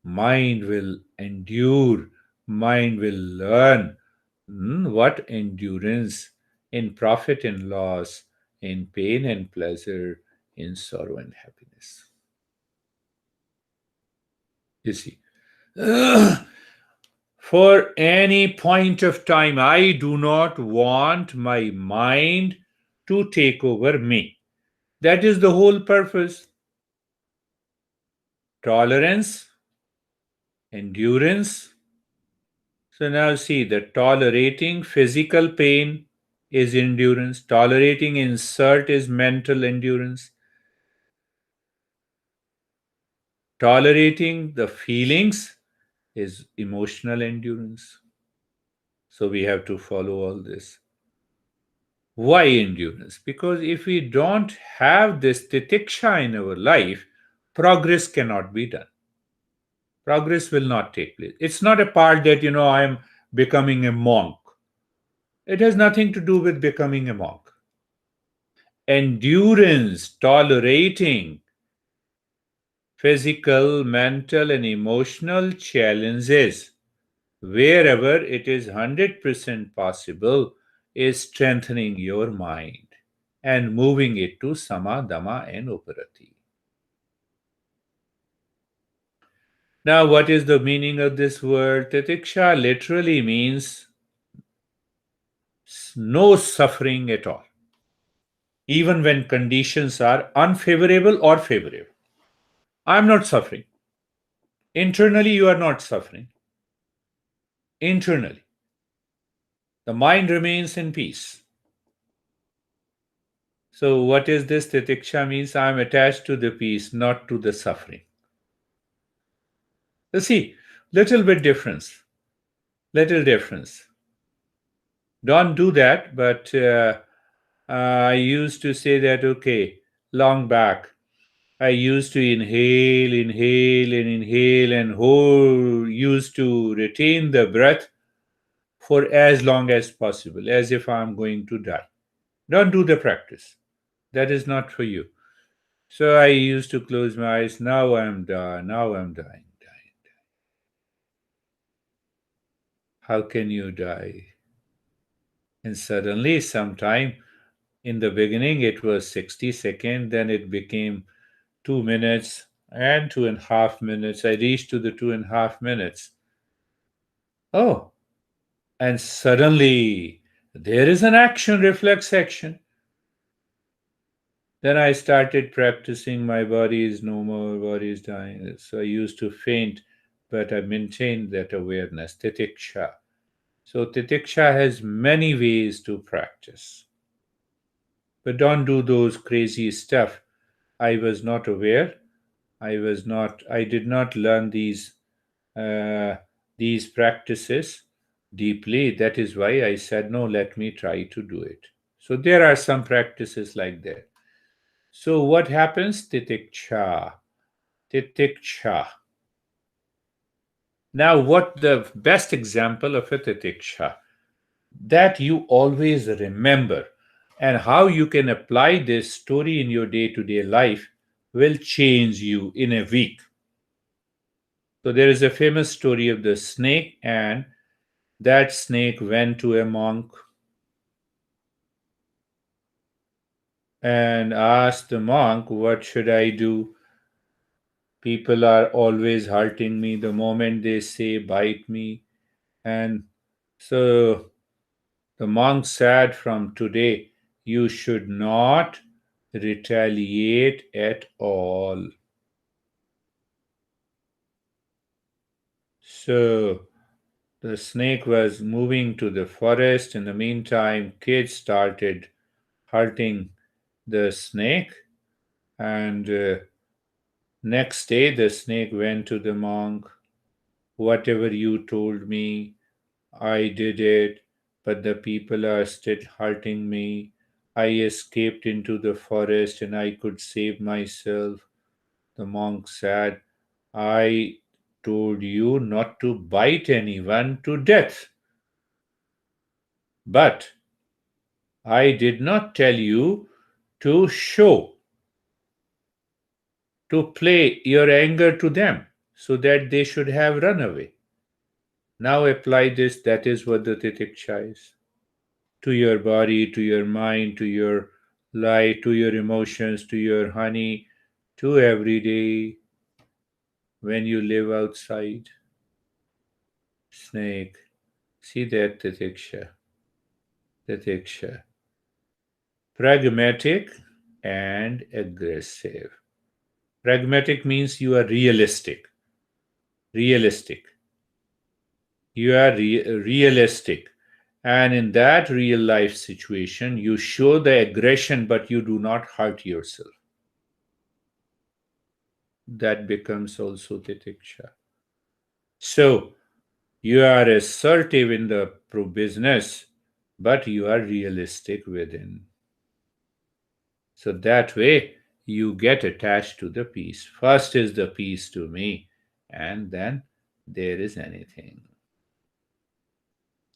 S1: Mind will endure, mind will learn. What endurance in profit and loss, in pain and pleasure, in sorrow and happiness. You see. For any point of time, I do not want my mind to take over me. That is the whole purpose. Tolerance, endurance. So now see that tolerating physical pain is endurance, tolerating insult is mental endurance, tolerating the feelings is emotional endurance. So we have to follow all this. Why endurance? Because if we don't have this titiksha in our life, progress cannot be done. Progress will not take place. It's not a part that, I am becoming a monk. It has nothing to do with becoming a monk. Endurance, tolerating physical, mental, and emotional challenges wherever it is 100% possible is strengthening your mind and moving it to sama, dhamma, and uparati. Now, what is the meaning of this word? Titiksha literally means no suffering at all, even when conditions are unfavorable or favorable. I'm not suffering. Internally, you are not suffering. Internally, the mind remains in peace. So, what is this? Titiksha means I am attached to the peace, not to the suffering. You see, little bit difference. Little difference. Don't do that, but I used to say that, okay, long back. I used to inhale and hold, used to retain the breath for as long as possible, as if I'm going to die. Don't do the practice. That is not for you. So I used to close my eyes. Now I'm dying. Now I'm dying. How can you die? And suddenly, sometime in the beginning, it was 60 seconds, then it became 2 minutes and 2.5 minutes. I reached to the 2.5 minutes. Oh, and suddenly there is an action, reflex action. Then I started practicing. My body is no more, body is dying. So I used to faint, but I maintained that awareness, titiksha. So titiksha has many ways to practice. But don't do those crazy stuff. I was not aware. I did not learn uh, these practices deeply. That is why I said, no, let me try to do it. So there are some practices like that. So what happens? Titiksha. Titiksha. Now, what the best example of a titiksha that you always remember and how you can apply this story in your day to day life will change you in a week. So, there is a famous story of the snake, and that snake went to a monk and asked the monk, what should I do? People are always hurting me the moment they say bite me. And so the monk said, from today, you should not retaliate at all. So the snake was moving to the forest. In the meantime, kids started hurting the snake. And next day, the snake went to the monk. Whatever you told me, I did it, but the people are still hurting me. I escaped into the forest and I could save myself. The monk said, I told you not to bite anyone to death, but I did not tell you to show, to play your anger to them so that they should have run away. Now apply this. That is what the titiksha is. To your body, to your mind, to your life, to your emotions, to your honey, to every day when you live outside. Snake. See that titiksha. Titiksha. Pragmatic and aggressive. Pragmatic means you are realistic. Realistic. You are realistic. And in that real life situation, you show the aggression, but you do not hurt yourself. That becomes also titiksha. So you are assertive in the pro business, but you are realistic within. So that way you get attached to the peace. First is the peace to me, and then there is anything.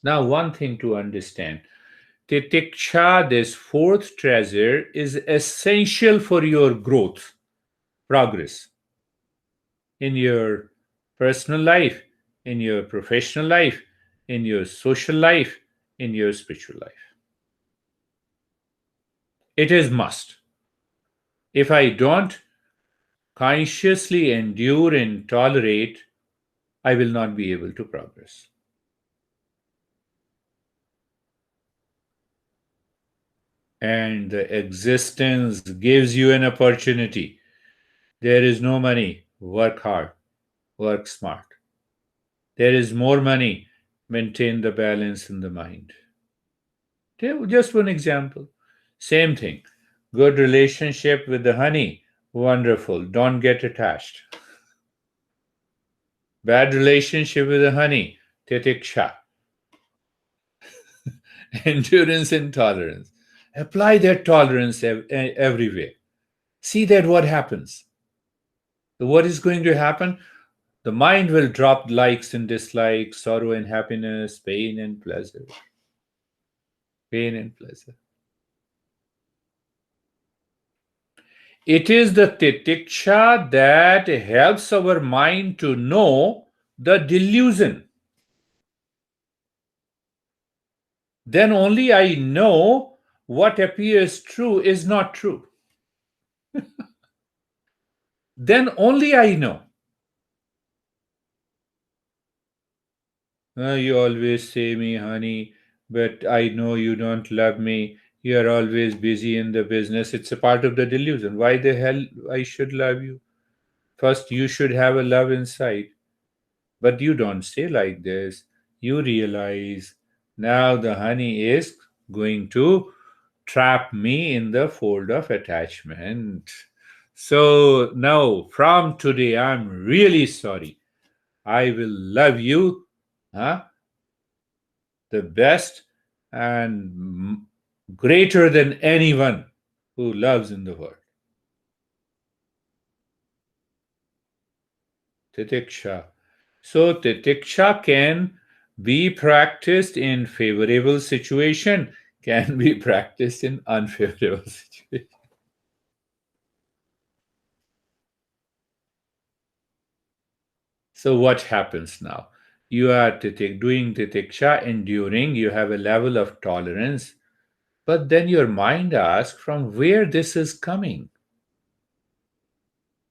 S1: Now, one thing to understand, titiksha, this fourth treasure, is essential for your growth, progress in your personal life, in your professional life, in your social life, in your spiritual life. It is must. If I don't consciously endure and tolerate, I will not be able to progress. And the existence gives you an opportunity. There is no money, work hard, work smart. There is more money, maintain the balance in the mind. Just one example. Same thing. Good relationship with the honey, wonderful. Don't get attached. Bad relationship with the honey, titiksha. endurance and tolerance. Apply that tolerance everywhere. See that what happens. What is going to happen? The mind will drop likes and dislikes, sorrow and happiness, pain and pleasure. Pain and pleasure. It is the titiksha that helps our mind to know the delusion. Then only I know what appears true is not true. Then only I know. You always say me, honey, but I know you don't love me. You are always busy in the business. It's a part of the delusion. Why the hell I should love you? First, you should have a love inside. But you don't say like this. You realize now the honey is going to trap me in the fold of attachment. So now, from today, I'm really sorry. I will love you, huh, the best and greater than anyone who loves in the world. Titiksha. So titiksha can be practiced in favorable situation, can be practiced in unfavorable situation. So what happens now? You are doing titiksha, enduring, you have a level of tolerance, but then your mind asks from where this is coming,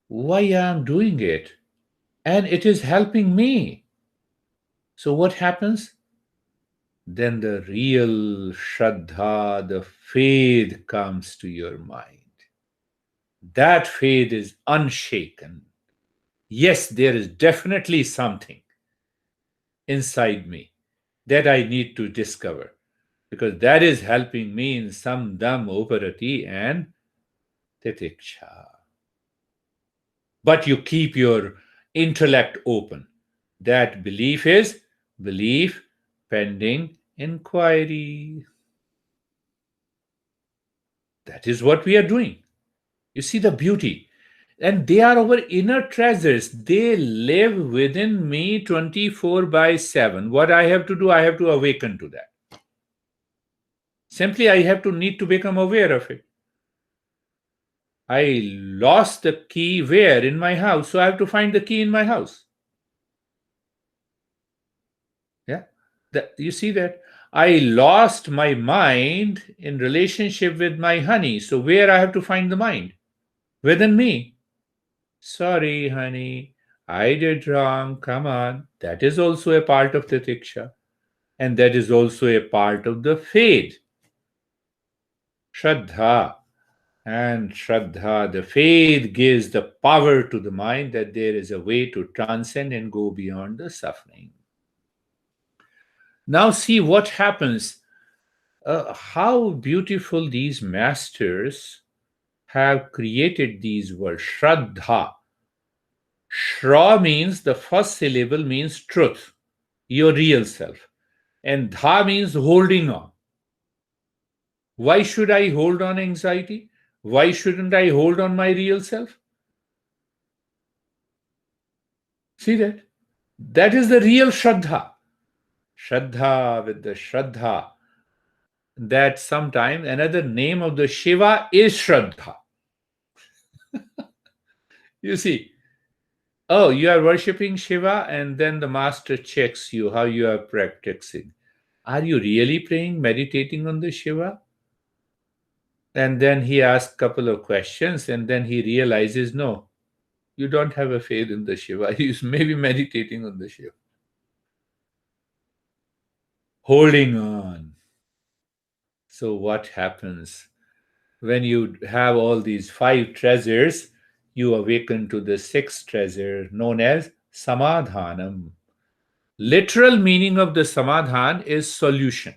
S1: why I am doing it, and it is helping me. So what happens? Then the real Shraddha, the faith comes to your mind. That faith is unshaken. Yes, there is definitely something inside me that I need to discover because that is helping me in samdam, oparati, and titiksha. But you keep your intellect open. That belief is belief pending inquiry. That is what we are doing. You see the beauty. And they are our inner treasures. They live within me 24 by 7. What I have to do, I have to awaken to that. Simply, I have to need to become aware of it. I lost the key where? In my house. So I have to find the key in my house. Yeah. You see that? I lost my mind in relationship with my honey. So where I have to find the mind? Within me. Sorry, honey, I did wrong. Come on. That is also a part of the tiksha. And that is also a part of the faith. Shraddha. And Shraddha, the faith gives the power to the mind that there is a way to transcend and go beyond the suffering. Now, see what happens. How beautiful these masters have created these words. Shraddha. Shra means the first syllable means truth, your real self. And dha means holding on. Why should I hold on anxiety? Why shouldn't I hold on my real self? See that? That is the real Shraddha. Shraddha with the Shraddha. That sometime another name of the Shiva is Shraddha. You see, oh, you are worshipping Shiva, and then the master checks you how you are practicing. Are you really praying, meditating on the Shiva? And then he asks a couple of questions, and then he realizes, no, you don't have a faith in the Shiva. He's maybe meditating on the Shiva. Holding on. So what happens? When you have all these five treasures, you awaken to the sixth treasure known as Samadhanam. Literal meaning of the Samadhan is solution.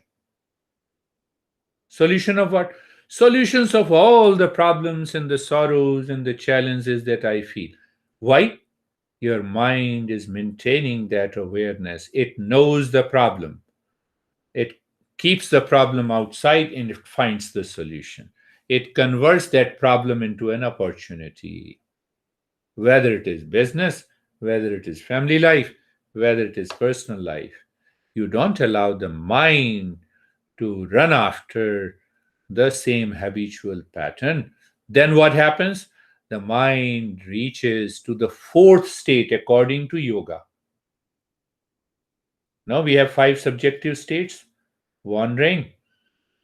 S1: Solution of what? Solutions of all the problems and the sorrows and the challenges that I feel. Why? Your mind is maintaining that awareness. It knows the problem. It keeps the problem outside and it finds the solution. It converts that problem into an opportunity, whether it is business, whether it is family life, whether it is personal life. You don't allow the mind to run after the same habitual pattern. Then what happens? The mind reaches to the fourth state according to yoga. Now we have five subjective states: wandering,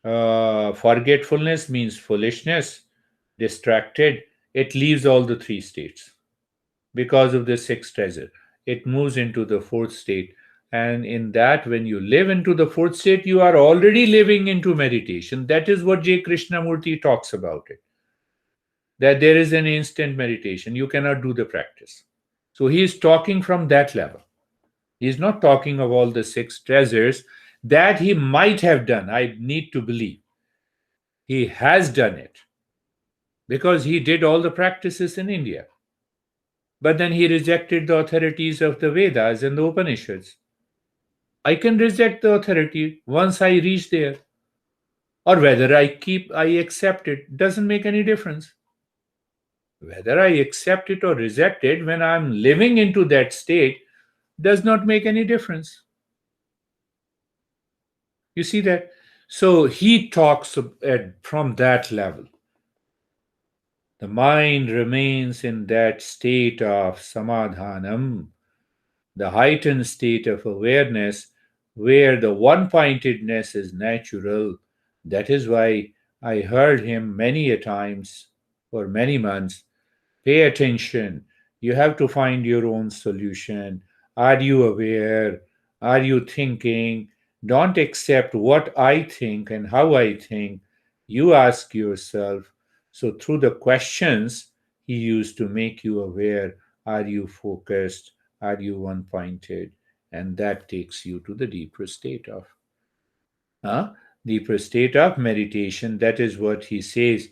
S1: forgetfulness means foolishness, distracted. It leaves all the three states because of the sixth treasure. It moves into the fourth state. And in that, when you live into the fourth state, you are already living into meditation. That is what J. Krishnamurti talks about it. That there is an instant meditation. You cannot do the practice. So he is talking from that level. He is not talking of all the six treasures that he might have done. I need to believe. He has done it because he did all the practices in India. But then he rejected the authorities of the Vedas and the Upanishads. I can reject the authority once I reach there, or whether I accept it doesn't make any difference. Whether I accept it or reject it when I'm living into that state does not make any difference. You see that? So he talks from that level. The mind remains in that state of samadhanam, the heightened state of awareness where the one pointedness is natural. That is why I heard him many a times for many months. Pay attention. You have to find your own solution. Are you aware? Are you thinking? Don't accept what I think and how I think. You ask yourself. So, through the questions he used to make you aware, are you focused? Are you one pointed? And that takes you to the deeper state of meditation. That is what he says.